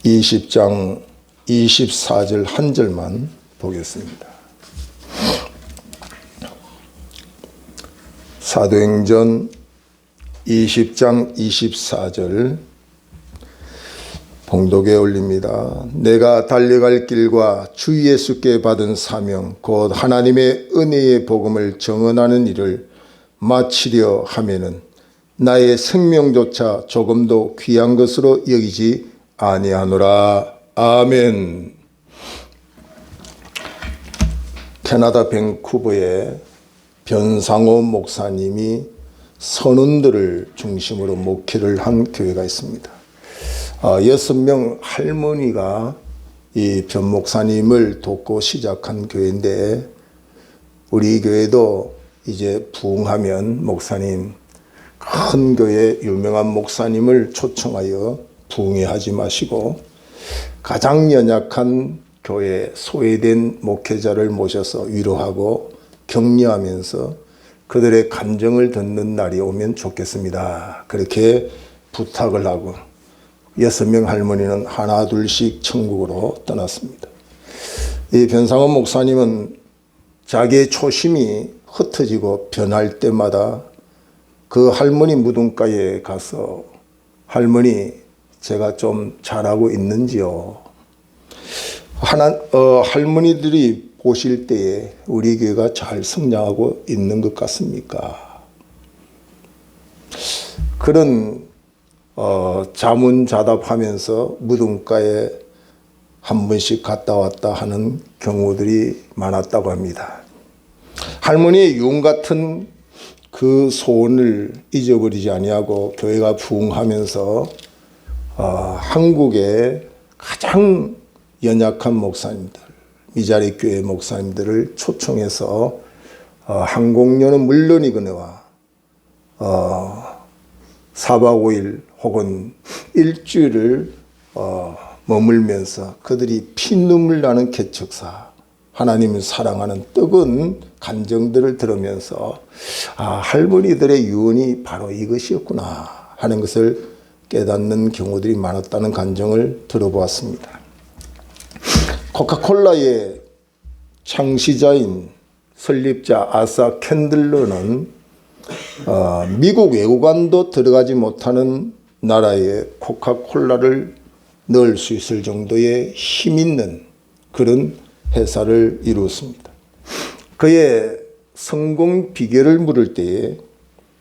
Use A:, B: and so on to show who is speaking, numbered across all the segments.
A: 20장 24절 한 절만 보겠습니다. 사도행전 20장 24절 봉독에 올립니다. 내가 달려갈 길과 주 예수께 받은 사명 곧 하나님의 은혜의 복음을 증언하는 일을 마치려 하면은 나의 생명조차 조금도 귀한 것으로 여기지 아니하노라. 아멘. 캐나다 밴쿠버에 변상호 목사님이 선원들을 중심으로 목회를 한 교회가 있습니다. 6명 할머니가 이 변 목사님을 돕고 시작한 교회인데, 우리 교회도 이제 부흥하면 목사님, 큰 교회 유명한 목사님을 초청하여 부흥회 하지 마시고 가장 연약한 교회 소외된 목회자를 모셔서 위로하고 격려하면서 그들의 감정을 듣는 날이 오면 좋겠습니다. 그렇게 부탁을 하고 6명 할머니는 하나 둘씩 천국으로 떠났습니다. 이 변상호 목사님은 자기의 초심이 흩어지고 변할 때마다 그 할머니 무덤가에 가서 할머니 제가 좀 잘하고 있는지요? 할머니들이 보실 때에 우리 교회가 잘 성장하고 있는 것 같습니까? 그런 자문자답하면서 무덤가에 한 번씩 갔다 왔다 하는 경우들이 많았다고 합니다. 할머니의 유언 같은 그 소원을 잊어버리지 아니하고 교회가 부흥하면서 한국의 가장 연약한 목사님들, 미자리 교회 목사님들을 초청해서 항공료는 물론이거니와 4박 5일 혹은 일주일을 머물면서 그들이 피눈물 나는 개척사, 하나님을 사랑하는 뜨거운 감정들을 들으면서 할머니들의 유언이 바로 이것이었구나 하는 것을 깨닫는 경우들이 많았다는 간증을 들어보았습니다. 코카콜라의 창시자인 설립자 아사 캔들러는 미국 외교관도 들어가지 못하는 나라에 코카콜라를 넣을 수 있을 정도의 힘 있는 그런 회사를 이루었습니다. 그의 성공 비결을 물을 때에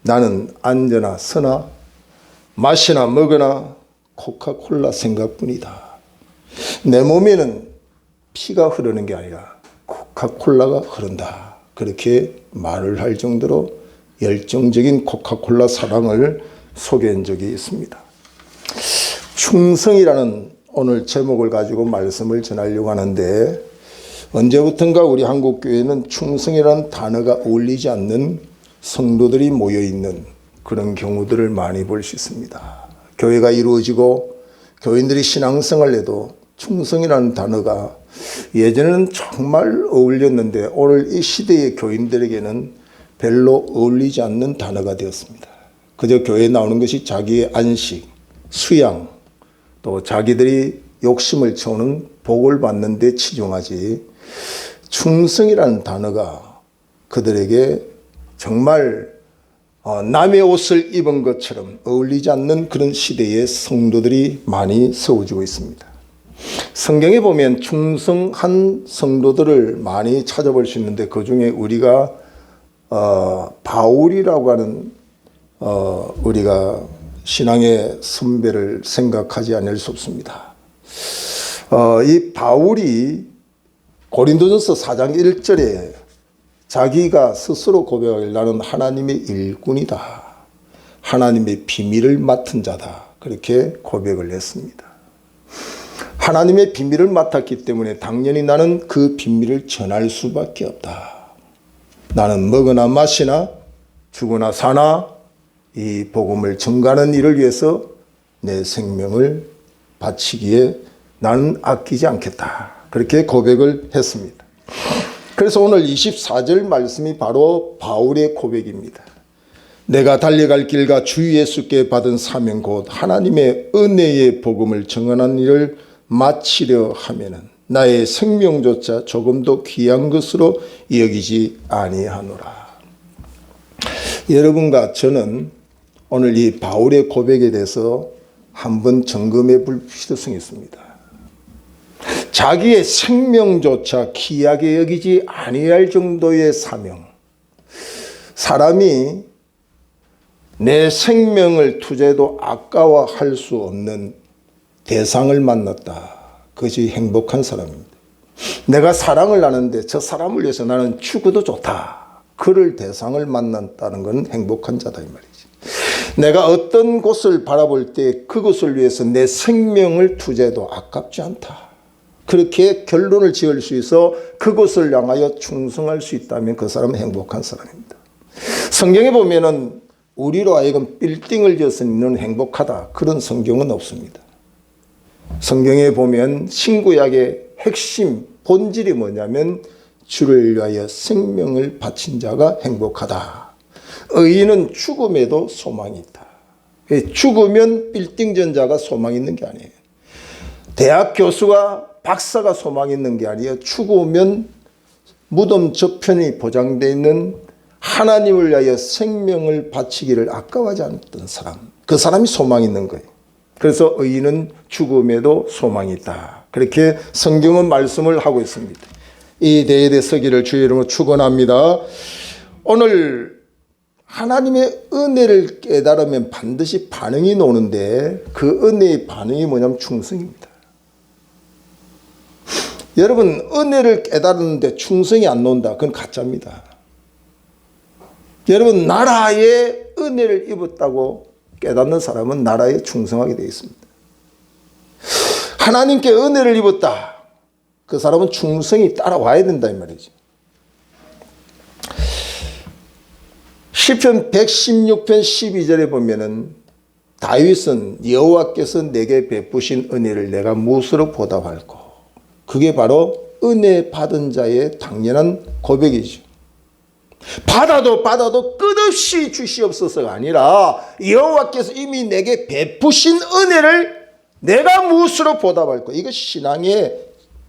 A: 나는 앉으나 서나 마시나 먹으나 코카콜라 생각뿐이다. 내 몸에는 피가 흐르는 게 아니라 코카콜라가 흐른다. 그렇게 말을 할 정도로 열정적인 코카콜라 사랑을 소개한 적이 있습니다. 충성이라는 오늘 제목을 가지고 말씀을 전하려고 하는데, 언제부턴가 우리 한국교회는 충성이라는 단어가 어울리지 않는 성도들이 모여있는 그런 경우들을 많이 볼 수 있습니다. 교회가 이루어지고 교인들이 신앙생활을 해도 충성이라는 단어가 예전에는 정말 어울렸는데 오늘 이 시대의 교인들에게는 별로 어울리지 않는 단어가 되었습니다. 그저 교회에 나오는 것이 자기의 안식, 수양, 또 자기들이 욕심을 채우는 복을 받는 데 치중하지, 충성이라는 단어가 그들에게 정말 남의 옷을 입은 것처럼 어울리지 않는 그런 시대의 성도들이 많이 세워지고 있습니다. 성경에 보면 충성한 성도들을 많이 찾아볼 수 있는데, 그 중에 우리가 바울이라고 하는 우리가 신앙의 선배를 생각하지 않을 수 없습니다. 이 바울이 고린도전서 4장 1절에 자기가 스스로 고백하길 나는 하나님의 일꾼이다. 하나님의 비밀을 맡은 자다. 그렇게 고백을 했습니다. 하나님의 비밀을 맡았기 때문에 당연히 나는 그 비밀을 전할 수밖에 없다. 나는 먹으나 마시나 죽으나 사나 이 복음을 전가하는 일을 위해서 내 생명을 바치기에 나는 아끼지 않겠다. 그렇게 고백을 했습니다. 그래서 오늘 24절 말씀이 바로 바울의 고백입니다. 내가 달려갈 길과 주 예수께 받은 사명 곧 하나님의 은혜의 복음을 증언한 일을 마치려 하면은 나의 생명조차 조금도 귀한 것으로 여기지 아니하노라. 여러분과 저는 오늘 이 바울의 고백에 대해서 한번 점검해 볼 필요성이 있습니다. 자기의 생명조차 귀하게 여기지 아니할 정도의 사명. 사람이 내 생명을 투자해도 아까워할 수 없는 대상을 만났다. 그것이 행복한 사람입니다. 내가 사랑을 나누는데 저 사람을 위해서 나는 죽어도 좋다. 그럴 대상을 만났다는 건 행복한 자다 이 말이지. 내가 어떤 곳을 바라볼 때 그것을 위해서 내 생명을 투자해도 아깝지 않다. 그렇게 결론을 지을 수 있어 그것을 향하여 충성할 수 있다면 그 사람은 행복한 사람입니다. 성경에 보면은 우리로 하여금 빌딩을 지어서 너는 행복하다. 그런 성경은 없습니다. 성경에 보면 신구약의 핵심 본질이 뭐냐면 주를 위하여 생명을 바친 자가 행복하다. 의인은 죽음에도 소망이 있다. 죽으면 빌딩 전자가 소망이 있는 게 아니에요. 대학 교수가 박사가 소망이 있는 게 아니에요. 죽으면 무덤 저편이 보장되어 있는 하나님을 위하여 생명을 바치기를 아까워하지 않았던 사람. 그 사람이 소망이 있는 거예요. 그래서 의인은 죽음에도 소망이 있다. 그렇게 성경은 말씀을 하고 있습니다. 이 대에 대해 서기를 주의 이름으로 축원합니다. 오늘 하나님의 은혜를 깨달으면 반드시 반응이 오는데 그 은혜의 반응이 뭐냐면 충성입니다. 여러분 은혜를 깨달았는데 충성이 안 나온다. 그건 가짜입니다. 여러분 나라의 은혜를 입었다고 깨닫는 사람은 나라에 충성하게 되어 있습니다. 하나님께 은혜를 입었다. 그 사람은 충성이 따라와야 된다 이 말이죠. 시편 116편 12절에 보면은 다윗은 여호와께서 내게 베푸신 은혜를 내가 무엇으로 보답할꼬. 그게 바로 은혜 받은 자의 당연한 고백이죠. 받아도 끝없이 주시옵소서가 아니라 여호와께서 이미 내게 베푸신 은혜를 내가 무엇으로 보답할꼬. 이거 신앙의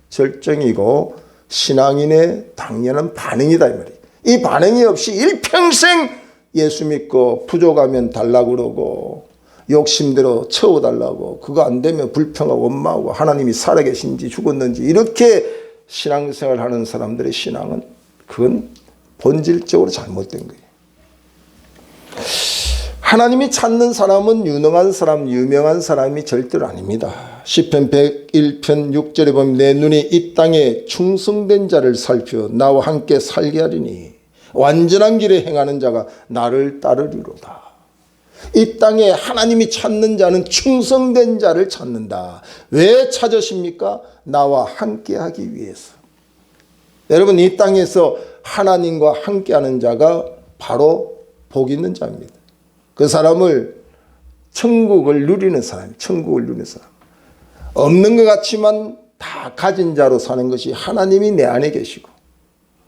A: 절정이고 신앙인의 당연한 반응이다 이 말이에요. 이 반응이 없이 일평생 예수 믿고 부족하면 달라고 그러고 욕심대로 채워달라고 그거 안 되면 불평하고 원망하고 하나님이 살아계신지 죽었는지 이렇게 신앙생활을 하는 사람들의 신앙은 그건 본질적으로 잘못된 거예요. 하나님이 찾는 사람은 유능한 사람, 유명한 사람이 절대로 아닙니다. 시편 101편 6절에 보면 내 눈이 이 땅에 충성된 자를 살펴 나와 함께 살게 하리니 완전한 길에 행하는 자가 나를 따르리로다. 이 땅에 하나님이 찾는 자는 충성된 자를 찾는다. 왜 찾으십니까? 나와 함께 하기 위해서. 여러분 이 땅에서 하나님과 함께하는 자가 바로 복 있는 자입니다. 그 사람을 천국을 누리는 사람, 천국을 누리는 사람. 없는 것 같지만 다 가진 자로 사는 것이 하나님이 내 안에 계시고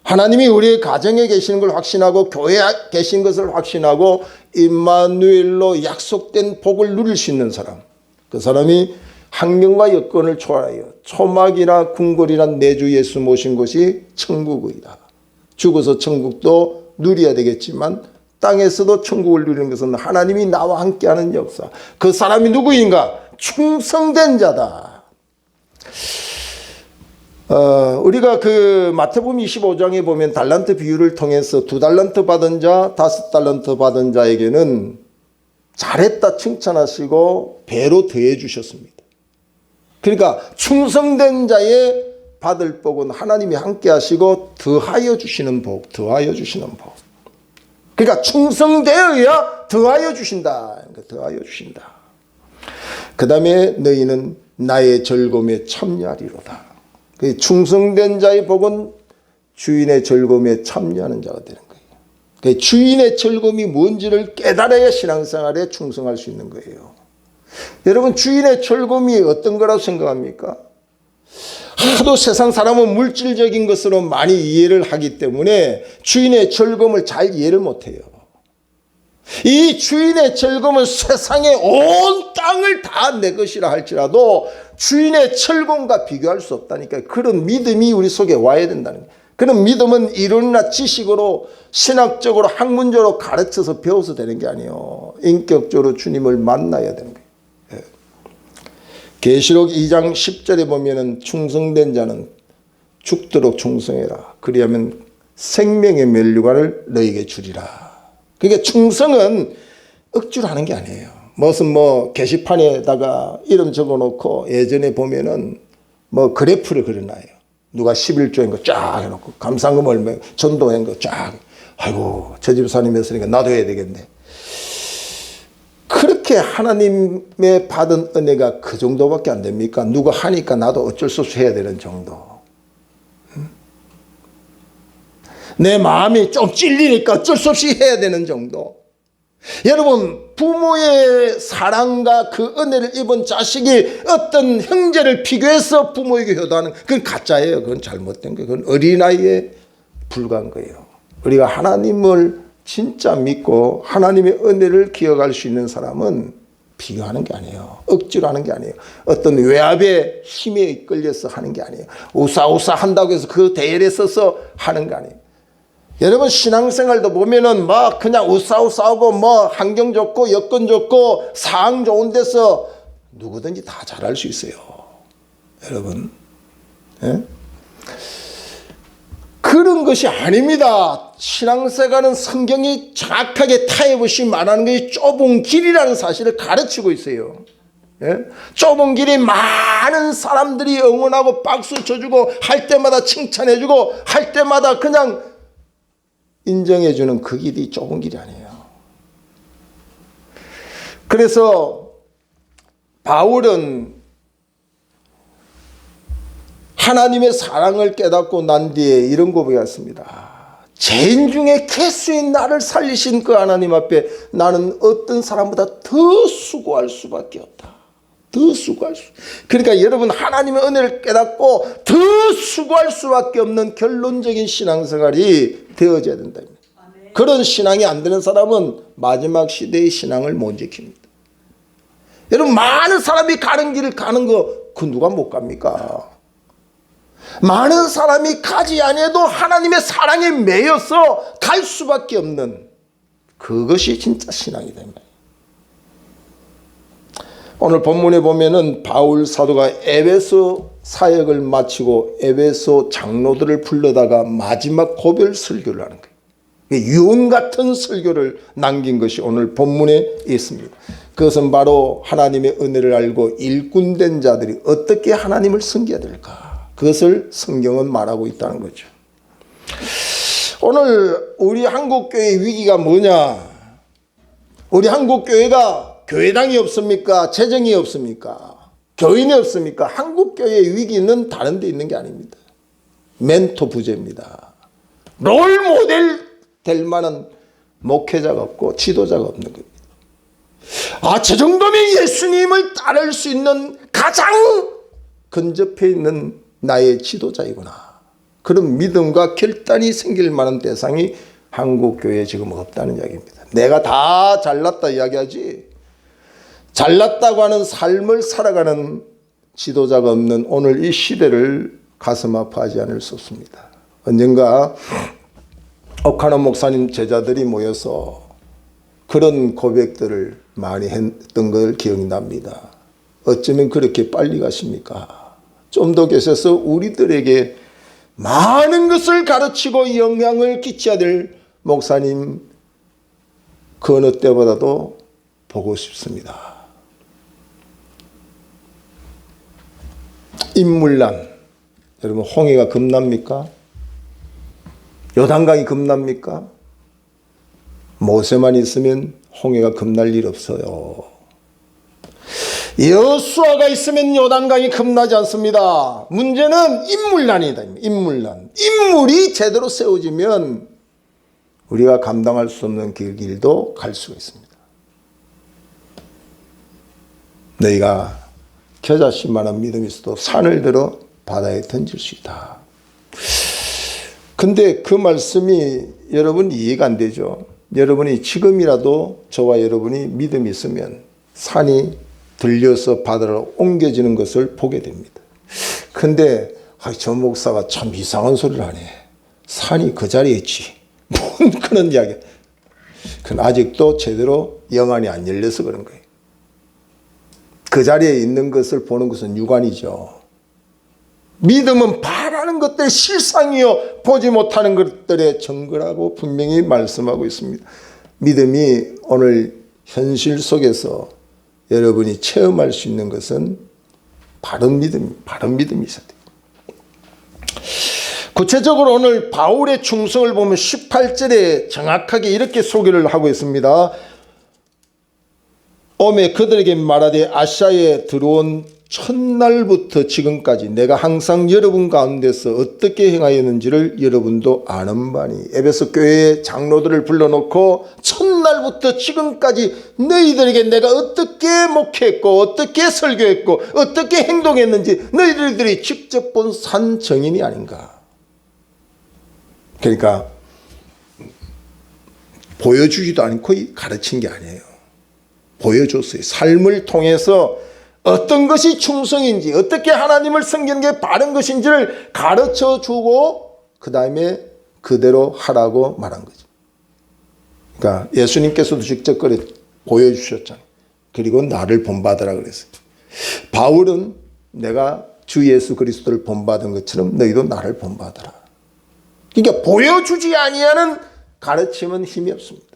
A: 하나님이 우리의 가정에 계시는 걸 확신하고 교회에 계신 것을 확신하고 임마누엘로 약속된 복을 누릴 수 있는 사람. 그 사람이 환경과 여건을 초월하여 초막이나 궁궐이나 내주 예수 모신 것이 천국이다. 죽어서 천국도 누려야 되겠지만 땅에서도 천국을 누리는 것은 하나님이 나와 함께하는 역사. 그 사람이 누구인가? 충성된 자다. 우리가 그 마태복음 25장에 보면 달란트 비유를 통해서 2달란트 받은 자, 5달란트 받은 자에게는 잘했다 칭찬하시고 배로 더해 주셨습니다. 그러니까 충성된 자의 받을 복은 하나님이 함께 하시고 더하여 주시는 복, 더하여 주시는 복. 그러니까 충성되어야 더하여 주신다. 더하여 주신다. 그 다음에 너희는 나의 즐거움에 참여하리로다. 충성된 자의 복은 주인의 즐거움에 참여하는 자가 되는 거예요. 주인의 즐거움이 뭔지를 깨달아야 신앙생활에 충성할 수 있는 거예요. 여러분 주인의 즐거움이 어떤 거라고 생각합니까? 하도 세상 사람은 물질적인 것으로 많이 이해를 하기 때문에 주인의 즐거움을 잘 이해를 못해요. 이 주인의 즐거움은 세상의 온 땅을 다 내 것이라 할지라도 주인의 철공과 비교할 수 없다니까요. 그런 믿음이 우리 속에 와야 된다는 거예요. 그런 믿음은 이론이나 지식으로 신학적으로 학문적으로 가르쳐서 배워서 되는 게 아니에요. 인격적으로 주님을 만나야 되는 거예요. 예. 계시록 2장 10절에 보면은 충성된 자는 죽도록 충성해라. 그리하면 생명의 면류관을 너에게 주리라. 그러니까 충성은 억지로 하는 게 아니에요. 무슨 게시판에다가 이름 적어놓고 예전에 보면은 그래프를 그려놔요. 누가 11조인 거 쫙 해놓고 감상금 얼마 전도한 거 쫙. 아이고 저 집사님 했으니까 나도 해야 되겠네. 그렇게 하나님의 받은 은혜가 그 정도밖에 안 됩니까? 누가 하니까 나도 어쩔 수 없이 해야 되는 정도. 내 마음이 좀 찔리니까 어쩔 수 없이 해야 되는 정도. 여러분, 부모의 사랑과 그 은혜를 입은 자식이 어떤 형제를 비교해서 부모에게 효도하는 그건 가짜예요. 그건 잘못된 거예요. 그건 어린아이에 불과한 거예요. 우리가 하나님을 진짜 믿고 하나님의 은혜를 기억할 수 있는 사람은 비교하는 게 아니에요. 억지로 하는 게 아니에요. 어떤 외압의 힘에 이끌려서 하는 게 아니에요. 우사우사 한다고 해서 그 대열에 서서 하는 거 아니에요. 여러분 신앙생활도 보면은 그냥 우싸우싸하고 환경 좋고 여건 좋고 상황 좋은 데서 누구든지 다 잘할 수 있어요. 여러분. 예? 그런 것이 아닙니다. 신앙생활은 성경이 정확하게 타협 없이 말하는 것이 좁은 길이라는 사실을 가르치고 있어요. 예? 좁은 길이 많은 사람들이 응원하고 박수 쳐주고 할 때마다 칭찬해주고 할 때마다 그냥 인정해주는 그 길이 좁은 길이 아니에요. 그래서 바울은 하나님의 사랑을 깨닫고 난 뒤에 이런 고백했습니다. 죄인 중에 개수인 나를 살리신 그 하나님 앞에 나는 어떤 사람보다 더 수고할 수밖에 없다. 더 수고할 수. 그러니까 여러분 하나님의 은혜를 깨닫고 더 수고할 수밖에 없는 결론적인 신앙생활이 되어져야 된다. 아멘. 그런 신앙이 안 되는 사람은 마지막 시대의 신앙을 못 지킵니다. 여러분 많은 사람이 가는 길을 가는 거 그 누가 못 갑니까? 많은 사람이 가지 아니해도 하나님의 사랑에 매여서 갈 수밖에 없는 그것이 진짜 신앙이다. 오늘 본문에 보면은 바울 사도가 에베소 사역을 마치고 에베소 장로들을 불러다가 마지막 고별 설교를 하는 거예요. 유언 같은 설교를 남긴 것이 오늘 본문에 있습니다. 그것은 바로 하나님의 은혜를 알고 일꾼된 자들이 어떻게 하나님을 섬겨야 될까? 그것을 성경은 말하고 있다는 거죠. 오늘 우리 한국교회의 위기가 뭐냐? 우리 한국교회가 교회당이 없습니까? 재정이 없습니까? 교인이 없습니까? 한국교회의 위기는 다른 데 있는 게 아닙니다. 멘토 부재입니다. 롤모델 될 만한 목회자가 없고 지도자가 없는 겁니다. 저 정도면 예수님을 따를 수 있는 가장 근접해 있는 나의 지도자이구나. 그런 믿음과 결단이 생길 만한 대상이 한국교회에 지금 없다는 이야기입니다. 내가 다 잘났다 이야기하지 잘났다고 하는 삶을 살아가는 지도자가 없는 오늘 이 시대를 가슴 아파하지 않을 수 없습니다. 언젠가 오카노 목사님 제자들이 모여서 그런 고백들을 많이 했던 걸 기억이 납니다. 어쩌면 그렇게 빨리 가십니까? 좀 더 계셔서 우리들에게 많은 것을 가르치고 영향을 끼쳐야 될 목사님 그 어느 때보다도 보고 싶습니다. 인물난 여러분 홍해가 급납니까? 요단강이 급납니까? 모세만 있으면 홍해가 급날 일 없어요. 여호수아가 있으면 요단강이 급나지 않습니다. 문제는 인물난이다. 인물이 제대로 세워지면 우리가 감당할 수 없는 길도 갈 수가 있습니다. 너희가 겨자씨만한 믿음이 있어도 산을 들어 바다에 던질 수 있다. 근데 그 말씀이 여러분 이해가 안 되죠. 여러분이 지금이라도 저와 여러분이 믿음이 있으면 산이 들려서 바다로 옮겨지는 것을 보게 됩니다. 근데 저 목사가 참 이상한 소리를 하네. 산이 그 자리에 있지. 뭔 그런 이야기. 그건 아직도 제대로 영안이 안 열려서 그런 거예요. 그 자리에 있는 것을 보는 것은 육안이죠. 믿음은 바라는 것들의 실상이요 보지 못하는 것들의 증거라고 분명히 말씀하고 있습니다. 믿음이 오늘 현실 속에서 여러분이 체험할 수 있는 것은 바른 믿음이 있어야 돼요. 구체적으로 오늘 바울의 충성을 보면 18절에 정확하게 이렇게 소개를 하고 있습니다. 오매 그들에게 말하되 아시아에 들어온 첫날부터 지금까지 내가 항상 여러분 가운데서 어떻게 행하였는지를 여러분도 아는 바니. 에베소 교회의 장로들을 불러놓고 첫날부터 지금까지 너희들에게 내가 어떻게 목회했고 어떻게 설교했고 어떻게 행동했는지 너희들이 직접 본 산 증인이 아닌가. 그러니까 보여주지도 않고 가르친 게 아니에요. 보여줬어요. 삶을 통해서 어떤 것이 충성인지 어떻게 하나님을 섬기는 게 바른 것인지를 가르쳐주고 그 다음에 그대로 하라고 말한 거죠. 그러니까 예수님께서도 직접 그래 보여주셨잖아요. 그리고 나를 본받으라 그랬어요. 바울은 내가 주 예수 그리스도를 본받은 것처럼 너희도 나를 본받으라. 그러니까 보여주지 아니하는 가르침은 힘이 없습니다.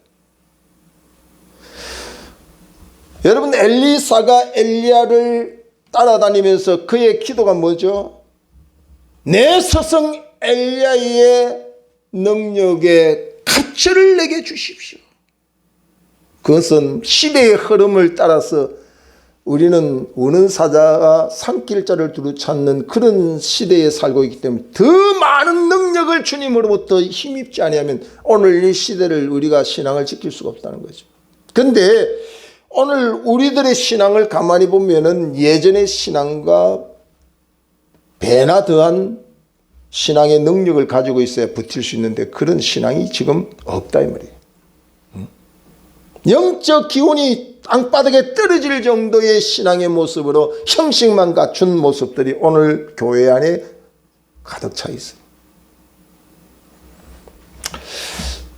A: 여러분 엘리사가 엘리야를 따라다니면서 그의 기도가 뭐죠? 내 스승 엘리야의 능력에 가치를 내게 주십시오. 그것은 시대의 흐름을 따라서 우리는 우는 사자가 산길자를 두루 찾는 그런 시대에 살고 있기 때문에 더 많은 능력을 주님으로부터 힘입지 아니하면 오늘 이 시대를 우리가 신앙을 지킬 수가 없다는 거죠. 그런데 오늘 우리들의 신앙을 가만히 보면은 예전의 신앙과 배나 더한 신앙의 능력을 가지고 있어야 버틸 수 있는데 그런 신앙이 지금 없다 이 말이에요. 영적 기운이 땅바닥에 떨어질 정도의 신앙의 모습으로 형식만 갖춘 모습들이 오늘 교회 안에 가득 차 있어요.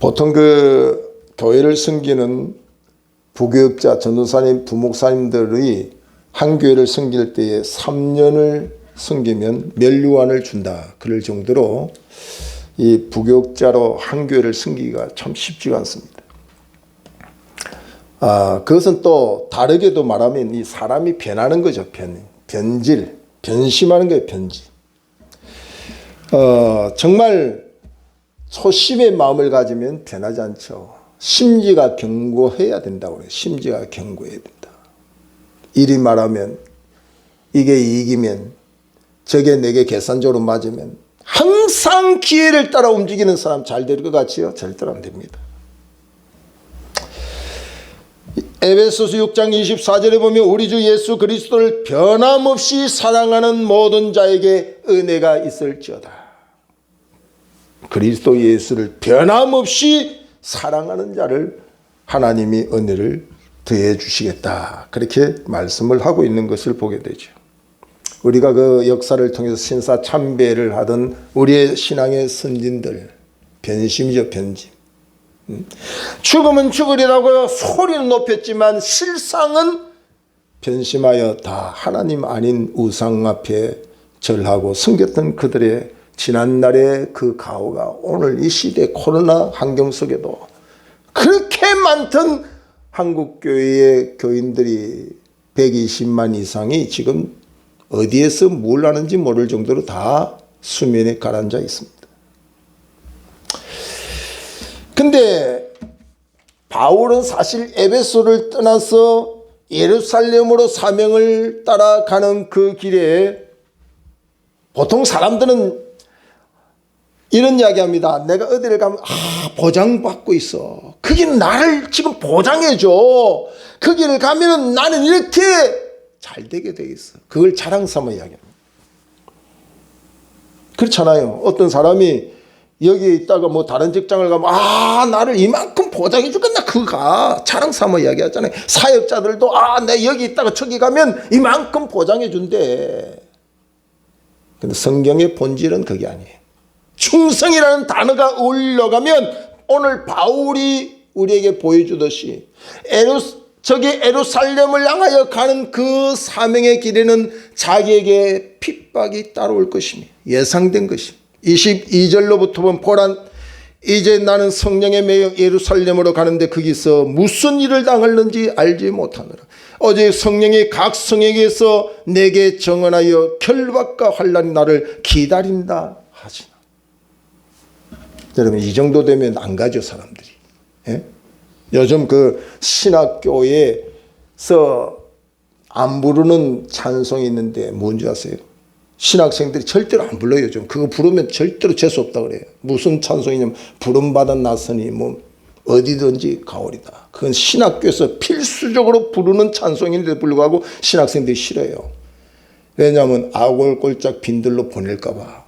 A: 보통 그 교회를 섬기는 부교육자, 전도사님, 부목사님들이 한 교회를 섬길 때에 3년을 섬기면 면류관을 준다. 그럴 정도로 이 부교육자로 한 교회를 섬기기가 참 쉽지가 않습니다. 그것은 또 다르게도 말하면 이 사람이 변하는 거죠. 변심하는 거예요. 변질. 정말 초심의 마음을 가지면 변하지 않죠. 심지가 견고해야 된다고 그래요. 심지가 견고해야 된다. 이리 말하면 이게 이익이면 저게 내게 계산적으로 맞으면 항상 기회를 따라 움직이는 사람 잘 될 것 같지요? 절대로 안 됩니다. 에베소서 6장 24절에 보면 우리 주 예수 그리스도를 변함없이 사랑하는 모든 자에게 은혜가 있을지어다. 그리스도 예수를 변함없이 사랑하는 자를 하나님이 은혜를 더해 주시겠다. 그렇게 말씀을 하고 있는 것을 보게 되죠. 우리가 그 역사를 통해서 신사 참배를 하던 우리의 신앙의 선진들, 변심이죠, 변심. 죽으면 죽으리라고 소리는 높였지만 실상은 변심하여 다 하나님 아닌 우상 앞에 절하고 섬겼던 그들의 지난날의 그 가오가 오늘 이 시대 코로나 환경 속에도 그렇게 많던 한국교회의 교인들이 120만 이상이 지금 어디에서 뭘 하는지 모를 정도로 다 수면에 가라앉아 있습니다. 근데 바울은 사실 에베소를 떠나서 예루살렘으로 사명을 따라가는 그 길에 보통 사람들은 이런 이야기합니다. 내가 어디를 가면 보장받고 있어. 그 길은 나를 지금 보장해줘. 그 길을 가면 나는 이렇게 잘 되게 돼 있어. 그걸 자랑 삼아 이야기합니다. 그렇잖아요. 어떤 사람이 여기에 있다가 뭐 다른 직장을 가면 나를 이만큼 보장해 주겠나 그가 자랑 삼아 이야기하잖아요. 사역자들도 내 여기 있다가 저기 가면 이만큼 보장해 준대. 근데 성경의 본질은 그게 아니에요. 충성이라는 단어가 어울려가면 오늘 바울이 우리에게 보여주듯이 에루살렘을 향하여 가는 그 사명의 길에는 자기에게 핍박이 따라올 것이며 예상된 것입니다. 22절로부터 보면 보라 이제 나는 성령에 매여 예루살렘으로 가는데 거기서 무슨 일을 당할는지 알지 못하노라. 어제 성령이 각 성에게서 내게 정언하여 결박과 환난이 나를 기다린다 하시나. 여러분 이 정도 되면 안 가죠 사람들이. 예? 요즘 그 신학교에서 안 부르는 찬송이 있는데 뭔지 아세요? 신학생들이 절대로 안 불러요. 요즘 그거 부르면 절대로 재수 없다 그래요. 무슨 찬송이냐면 부름받은 나선이 뭐 어디든지 가오리다. 그건 신학교에서 필수적으로 부르는 찬송인데도 불구하고 신학생들이 싫어요. 왜냐하면 아골골짝 빈들로 보낼까 봐.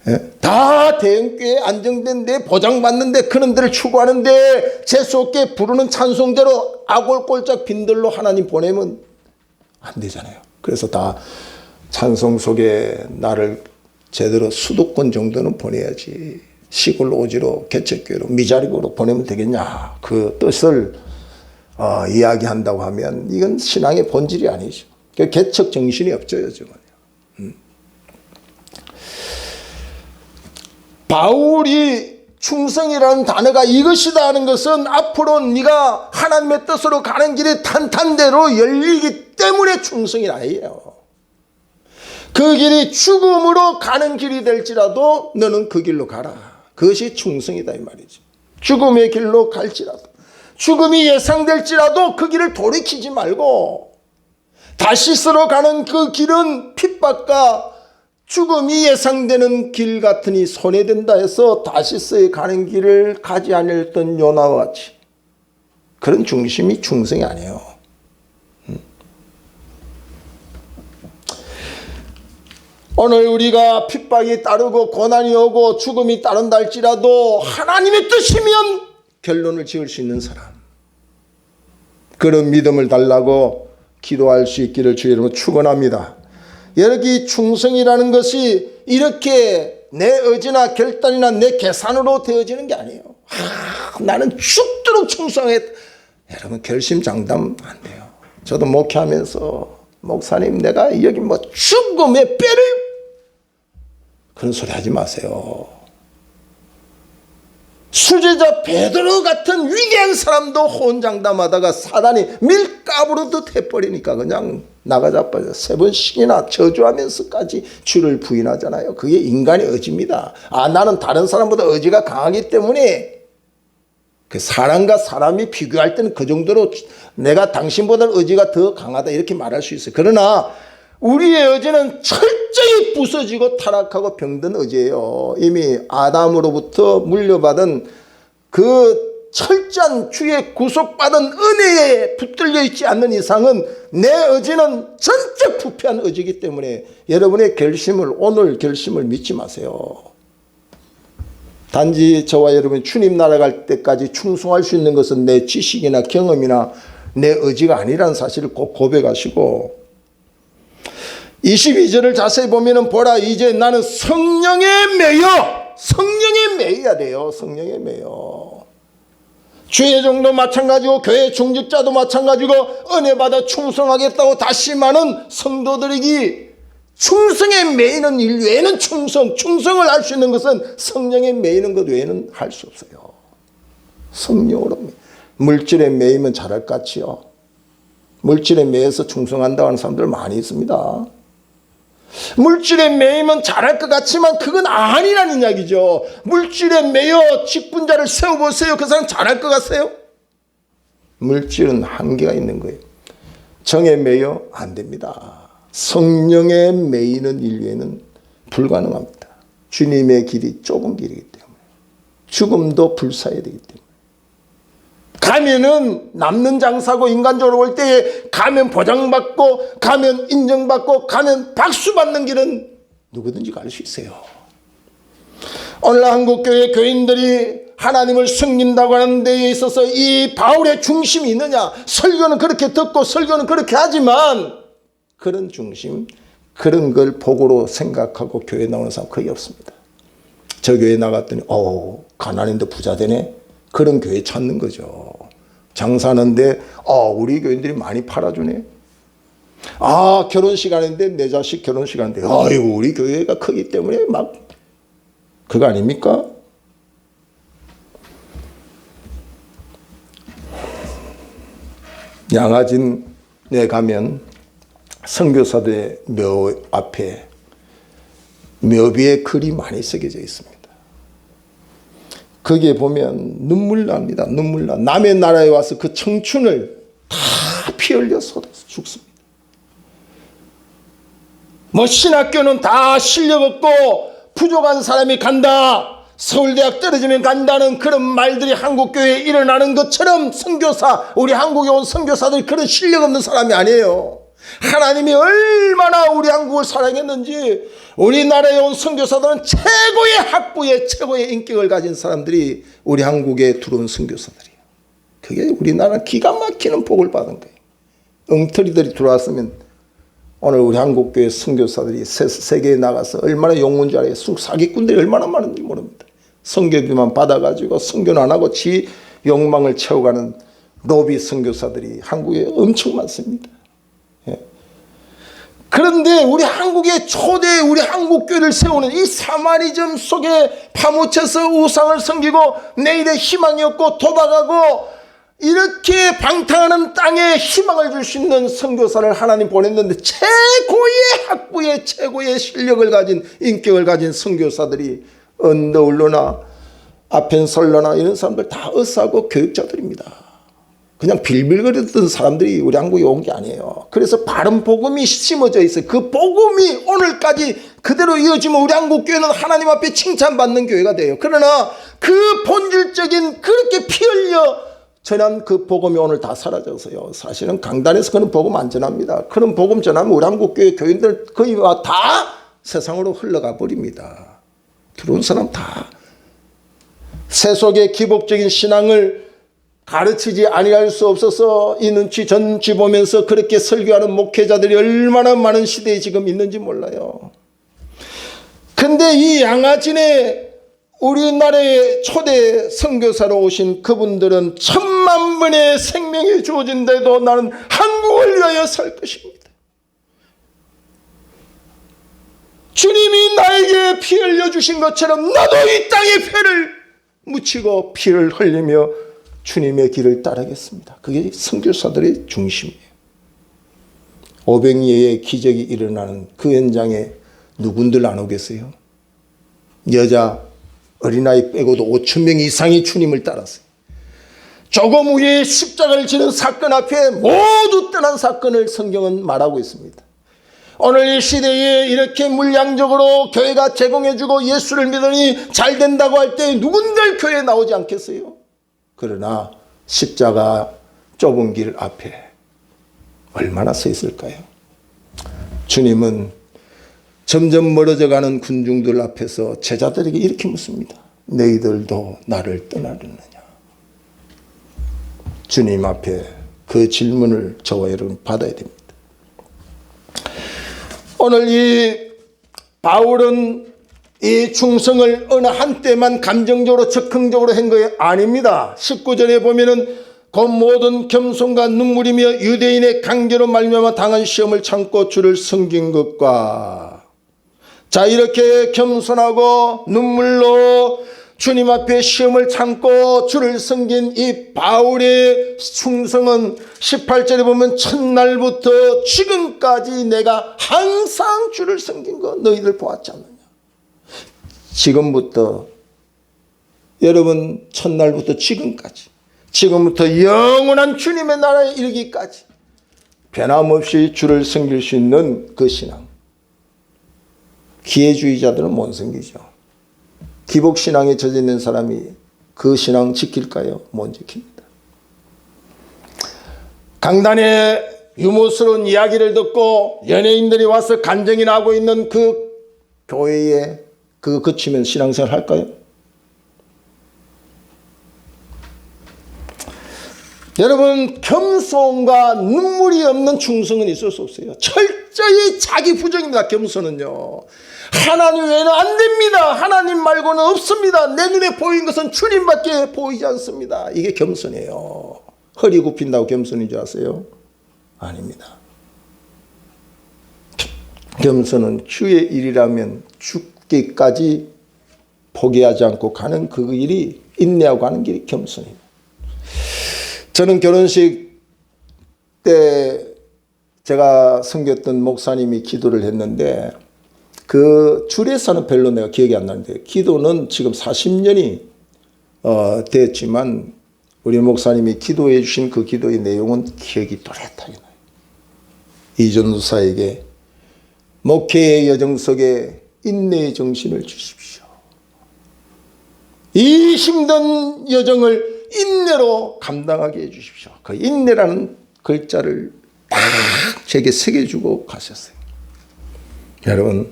A: 예? 다 대형교회에 안정된 데 보장받는데 그런 데를 추구하는데 재수없게 부르는 찬송대로 아골골짝 빈들로 하나님 보내면 안 되잖아요. 그래서 다 찬송 속에 나를 제대로 수도권 정도는 보내야지 시골 오지로 개척교회로 미자립으로 보내면 되겠냐 그 뜻을 이야기한다고 하면 이건 신앙의 본질이 아니죠. 개척 정신이 없죠 요즘은. 바울이 충성이라는 단어가 이것이다 하는 것은 앞으로 네가 하나님의 뜻으로 가는 길이 탄탄대로 열리기 때문에 충성이 아니에요. 그 길이 죽음으로 가는 길이 될지라도 너는 그 길로 가라. 그것이 충성이다 이 말이죠. 죽음의 길로 갈지라도 죽음이 예상될지라도 그 길을 돌이키지 말고 다시스로 가는 그 길은 핍박과 죽음이 예상되는 길 같으니 손해된다 해서 다시스에 가는 길을 가지 않았던 요나와 같이 그런 중심이 충성이 아니에요. 오늘 우리가 핍박이 따르고 고난이 오고 죽음이 따른다 할지라도 하나님의 뜻이면 결론을 지을 수 있는 사람, 그런 믿음을 달라고 기도할 수 있기를 주의 이름으로 축원합니다. 여기 충성이라는 것이 이렇게 내 의지나 결단이나 내 계산으로 되어지는 게 아니에요. 나는 죽도록 충성해. 여러분 결심장담 안 돼요. 저도 목회하면서 목사님 내가 여기 뭐 죽음의 뼈를 그런 소리 하지 마세요. 수제자 베드로 같은 위대한 사람도 호언장담하다가 사단이 밀가부르듯 해버리니까 그냥 나가자빠져 3번씩이나 저주하면서까지 주를 부인하잖아요. 그게 인간의 의지입니다. 나는 다른 사람보다 의지가 강하기 때문에 그 사람과 사람이 비교할 때는 그 정도로 내가 당신보다는 의지가 더 강하다 이렇게 말할 수 있어요. 그러나 우리의 의지는 철저히 부서지고 타락하고 병든 의지예요. 이미 아담으로부터 물려받은 그 철저한 주의 구속받은 은혜에 붙들려 있지 않는 이상은 내 의지는 전적 부패한 의지이기 때문에 여러분의 결심을 오늘 결심을 믿지 마세요. 단지 저와 여러분이 주님 나라 갈 때까지 충성할 수 있는 것은 내 지식이나 경험이나 내 의지가 아니라는 사실을 꼭 고백하시고 22절을 자세히 보면 보라 이제 나는 성령에 매여야 돼요. 성령에 매여. 주의 종도 마찬가지고 교회 중직자도 마찬가지고 은혜 받아 충성하겠다고 다시마는 성도들에게 충성에 매이는 일 외에는 충성을 할 수 있는 것은 성령에 매이는 것 외에는 할 수 없어요. 성령으로 물질에 매이면 잘할 것 같지요. 물질에 매여서 충성한다고 하는 사람들 많이 있습니다. 물질에 매이면 잘할 것 같지만 그건 아니라는 이야기죠. 물질에 매여 직분자를 세워보세요. 그 사람 잘할 것 같아요? 물질은 한계가 있는 거예요. 정에 매여 안 됩니다. 성령에 매이는 인류에는 불가능합니다. 주님의 길이 좁은 길이기 때문에 죽음도 불사해야 되기 때문에 가면은 남는 장사고 인간적으로 볼 때 가면 보장받고 가면 인정받고 가면 박수받는 길은 누구든지 갈 수 있어요. 오늘 한국교회 교인들이 하나님을 섬긴다고 하는 데에 있어서 이 바울의 중심이 있느냐? 설교는 그렇게 듣고 설교는 그렇게 하지만 그런 중심, 그런 걸 복으로 생각하고 교회 나오는 사람 거의 없습니다. 저 교회 나갔더니 가난인데 부자 되네. 그런 교회 찾는 거죠. 장사하는데 우리 교인들이 많이 팔아주네. 결혼식 하는데 내 자식 결혼식 하는데 아이고 우리 교회가 크기 때문에 막 그거 아닙니까? 양화진에 가면 선교사들의 묘 앞에 묘비에 글이 많이 새겨져 있습니다. 거기에 보면 눈물 납니다. 눈물 나. 남의 나라에 와서 그 청춘을 다 피 흘려 쏟아서 죽습니다. 신학교는 다 실력 없고 부족한 사람이 간다. 서울대학 떨어지면 간다는 그런 말들이 한국교회에 일어나는 것처럼 선교사, 우리 한국에 온 선교사들이 그런 실력 없는 사람이 아니에요. 하나님이 얼마나 우리 한국을 사랑했는지 우리나라에 온 선교사들은 최고의 학부의 최고의 인격을 가진 사람들이 우리 한국에 들어온 선교사들이에요. 그게 우리나라 기가 막히는 복을 받은 거예요. 엉터리들이 들어왔으면 오늘 우리 한국교회 선교사들이 세계에 나가서 얼마나 용문줄 알아요. 사기꾼들이 얼마나 많은지 모릅니다. 선교비만 받아가지고 선교는 안 하고 지 욕망을 채워가는 로비 선교사들이 한국에 엄청 많습니다. 그런데 우리 한국의 초대 우리 한국교회를 세우는 이 사마리즘 속에 파묻혀서 우상을 섬기고 내일의 희망이 없고 도박하고 이렇게 방탕하는 땅에 희망을 줄 수 있는 선교사를 하나님 보냈는데 최고의 학부의 최고의 실력을 가진 인격을 가진 선교사들이 언더울러나 아펜설러나 이런 사람들 다 어사고 교육자들입니다. 그냥 빌빌거리던 사람들이 우리 한국에 온 게 아니에요. 그래서 바른 복음이 심어져 있어요. 그 복음이 오늘까지 그대로 이어지면 우리 한국교회는 하나님 앞에 칭찬받는 교회가 돼요. 그러나 그 본질적인 그렇게 피 흘려 전한 그 복음이 오늘 다 사라져서요. 사실은 강단에서 그런 복음 안 전합니다. 그런 복음 전하면 우리 한국교회 교인들 거의 다 세상으로 흘러가 버립니다. 들어온 사람 다 세속의 기복적인 신앙을 가르치지 아니할 수 없어서 이 눈치 저 눈치 보면서 그렇게 설교하는 목회자들이 얼마나 많은 시대에 지금 있는지 몰라요. 근데 이 양화진에 우리나라의 초대 선교사로 오신 그분들은 10,000,000분의 생명이 주어진데도 나는 한국을 위하여 살 것입니다. 주님이 나에게 피 흘려주신 것처럼 나도 이 땅에 피를 묻히고 피를 흘리며 주님의 길을 따르겠습니다. 그게 선교사들의 중심이에요. 500예의 기적이 일어나는 그 현장에 누군들 안 오겠어요? 여자 어린아이 빼고도 5,000명 이상이 주님을 따랐어요. 조금 후에 십자가를 지는 사건 앞에 모두 떠난 사건을 성경은 말하고 있습니다. 오늘 이 시대에 이렇게 물량적으로 교회가 제공해주고 예수를 믿으니 잘 된다고 할 때 누군들 교회에 나오지 않겠어요? 그러나 십자가 좁은 길 앞에 얼마나 서 있을까요? 주님은 점점 멀어져가는 군중들 앞에서 제자들에게 이렇게 묻습니다. 너희들도 나를 떠나려느냐? 주님 앞에 그 질문을 저와 여러분 받아야 됩니다. 오늘 이 바울은 이 충성을 어느 한때만 감정적으로 적극적으로 한 거 아닙니다. 19절에 보면은 그 모든 겸손과 눈물이며 유대인의 강제로 말미암아 당한 시험을 참고 주를 섬긴 것과 자 이렇게 겸손하고 눈물로 주님 앞에 시험을 참고 주를 섬긴 이 바울의 충성은 18절에 보면 첫날부터 지금까지 내가 항상 주를 섬긴 거 너희들 보았지 않느냐. 지금부터 여러분 첫날부터 지금까지 지금부터 영원한 주님의 나라에 이르기까지 변함없이 주를 섬길 수 있는 그 신앙. 기회주의자들은 못 섬기죠. 기복신앙에 젖어 있는 사람이 그 신앙 지킬까요? 못 지킵니다. 강단에 유머스러운 이야기를 듣고 연예인들이 와서 간증이나 하고 있는 그 교회에 그거 그치면 신앙생활 할까요? 여러분, 겸손과 눈물이 없는 충성은 있을 수 없어요. 철저히 자기 부정입니다. 겸손은요. 하나님 외에는 안 됩니다. 하나님 말고는 없습니다. 내 눈에 보이는 것은 주님밖에 보이지 않습니다. 이게 겸손이에요. 허리 굽힌다고 겸손인 줄 아세요? 아닙니다. 겸손은 주의 일이라면 죽기까지 포기하지 않고 가는 그 일이, 인내하고 가는 길이 겸손입니다. 저는 결혼식 때 제가 섬겼던 목사님이 기도를 했는데, 그 줄에서는 별로 내가 기억이 안 나는데, 기도는 지금 40년이 됐지만 우리 목사님이 기도해 주신 그 기도의 내용은 기억이 또렷하게 나요. 이전도사에게 목회의 여정 속에 인내의 정신을 주십시오. 이 힘든 여정을 인내로 감당하게 해주십시오. 그 인내라는 글자를 제게 새겨주고 가셨어요. 여러분,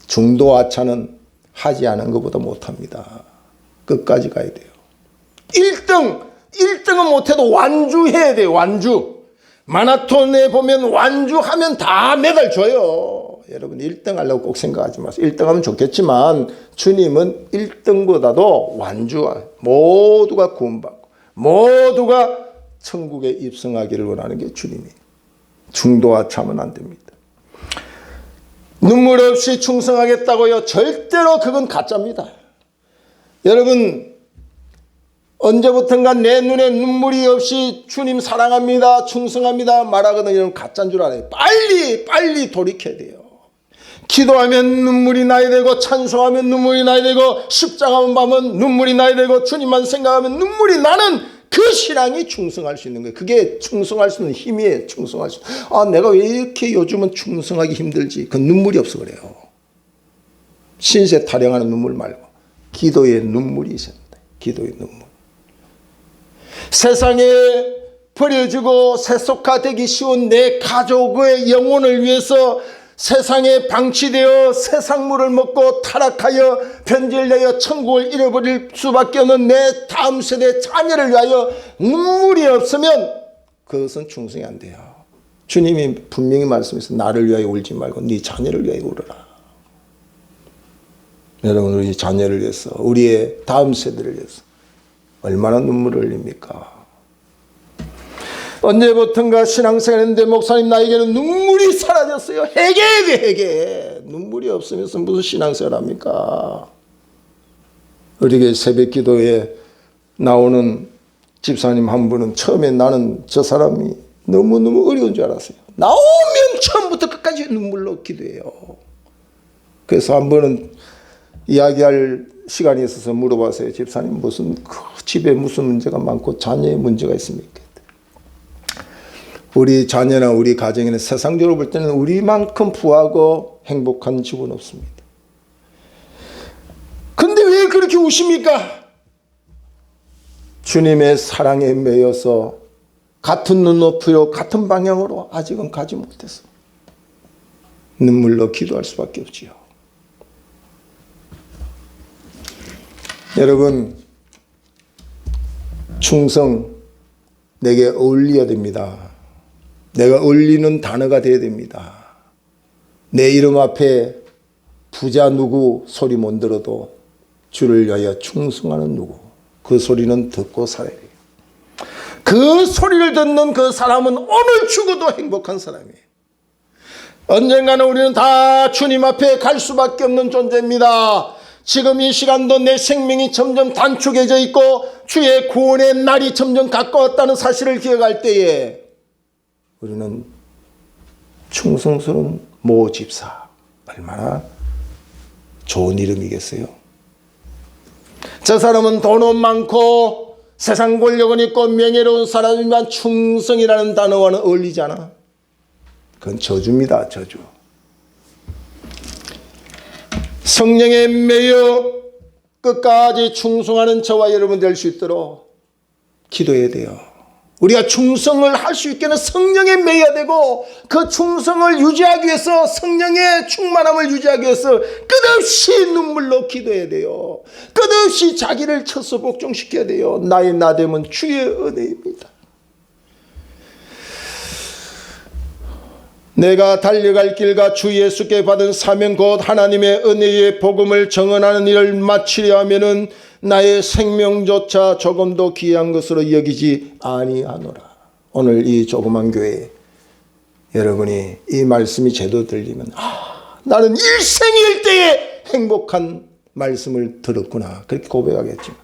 A: 중도하차는 하지 않은 것보다 못합니다. 끝까지 가야 돼요. 1등은 못해도 완주해야 돼요. 완주. 마라톤에 보면 완주하면 다 메달 줘요. 여러분, 1등 하려고 꼭 생각하지 마세요. 1등 하면 좋겠지만 주님은 1등보다도 완주와 모두가 구원받고 모두가 천국에 입성하기를 원하는 게 주님이에요. 중도하차하면 안 됩니다. 눈물 없이 충성하겠다고요? 절대로 그건 가짜입니다. 여러분, 언제부턴가 내 눈에 눈물이 없이 주님 사랑합니다, 충성합니다 말하거든요. 이런 가짜인 줄 알아요. 빨리 돌이켜야 돼요. 기도하면 눈물이 나야 되고, 찬송하면 눈물이 나야 되고, 십자가만 보면 눈물이 나야 되고, 주님만 생각하면 눈물이 나는 그 신앙이 충성할 수 있는 거예요. 그게 충성할 수 있는 힘이에요. 충성할 수. 내가 왜 이렇게 요즘은 충성하기 힘들지? 그 눈물이 없어 그래요. 신세 타령하는 눈물 말고 기도의 눈물이 있어야 된다. 기도의 눈물. 세상에 버려지고 세속화되기 쉬운 내 가족의 영혼을 위해서 세상에 방치되어 세상물을 먹고 타락하여 변질되어 천국을 잃어버릴 수밖에 없는 내 다음 세대 자녀를 위하여 눈물이 없으면 그것은 충성이 안 돼요. 주님이 분명히 말씀하셨어요. 나를 위하여 울지 말고 네 자녀를 위하여 울어라. 여러분, 우리 자녀를 위해서, 우리의 다음 세대를 위해서 얼마나 눈물을 흘립니까? 언제부턴가 신앙생활 했는데 목사님, 나에게는 눈물이 사라졌어요. 회개. 눈물이 없으면서 무슨 신앙생활 합니까? 우리 새벽 기도에 나오는 집사님 한 분은 처음에 나는 저 사람이 너무너무 어려운 줄 알았어요. 나오면 처음부터 끝까지 눈물로 기도해요. 그래서 한 번은 이야기할 시간이 있어서 물어봤어요. 집사님, 무슨 집에 무슨 문제가 많고 자녀의 문제가 있습니까? 우리 자녀나 우리 가정에는 세상적으로 볼 때는 우리만큼 부하고 행복한 집은 없습니다. 근데 왜 그렇게 우십니까? 주님의 사랑에 매여서 같은 눈높이로 같은 방향으로 아직은 가지 못해서 눈물로 기도할 수밖에 없지요. 여러분, 충성 내게 어울려야 됩니다. 내가 어울리는 단어가 되어야 됩니다. 내 이름 앞에 부자 누구 소리 못 들어도 주를 위하여 충성하는 누구, 그 소리는 듣고 살아야 돼요. 그 소리를 듣는 그 사람은 오늘 죽어도 행복한 사람이에요. 언젠가는 우리는 다 주님 앞에 갈 수밖에 없는 존재입니다. 지금 이 시간도 내 생명이 점점 단축해져 있고 주의 구원의 날이 점점 가까웠다는 사실을 기억할 때에 우리는 충성스러운 모 집사, 얼마나 좋은 이름이겠어요. 저 사람은 돈은 많고 세상 권력은 있고 명예로운 사람이지만 충성이라는 단어와는 어울리지 않아. 그건 저주입니다. 저주. 성령에 매여 끝까지 충성하는 저와 여러분 될 수 있도록 기도해야 돼요. 우리가 충성을 할 수 있게는 성령에 매여야 되고, 그 충성을 유지하기 위해서, 성령의 충만함을 유지하기 위해서 끝없이 눈물로 기도해야 돼요. 끝없이 자기를 쳐서 복종시켜야 돼요. 나의 나됨은 주의 은혜입니다. 내가 달려갈 길과 주 예수께 받은 사명 곧 하나님의 은혜의 복음을 정언하는 일을 마치려 하면은 나의 생명조차 조금도 귀한 것으로 여기지 아니하노라. 오늘 이 조그만 교회 여러분이 이 말씀이 제대로 들리면 나는 일생일대에 행복한 말씀을 들었구나, 그렇게 고백하겠지만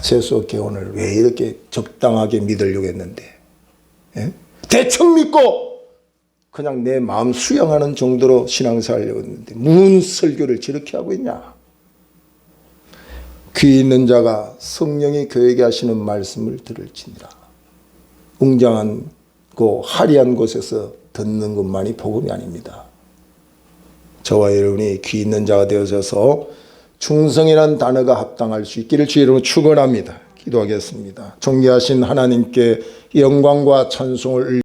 A: 재수없게 오늘 왜 이렇게 적당하게 믿으려고 했는데, 예? 대충 믿고 그냥 내 마음 수양하는 정도로 신앙생활 하려고 했는데 무슨 설교를 저렇게 하고 있냐. 귀 있는 자가 성령이 그에게 하시는 말씀을 들을지니라. 웅장한 그 화려한 곳에서 듣는 것만이 복음이 아닙니다. 저와 여러분이 귀 있는 자가 되어져서 충성이라는 단어가 합당할 수 있기를 주의 이름으로 축원합니다. 기도하겠습니다. 존귀하신 하나님께 영광과 찬송을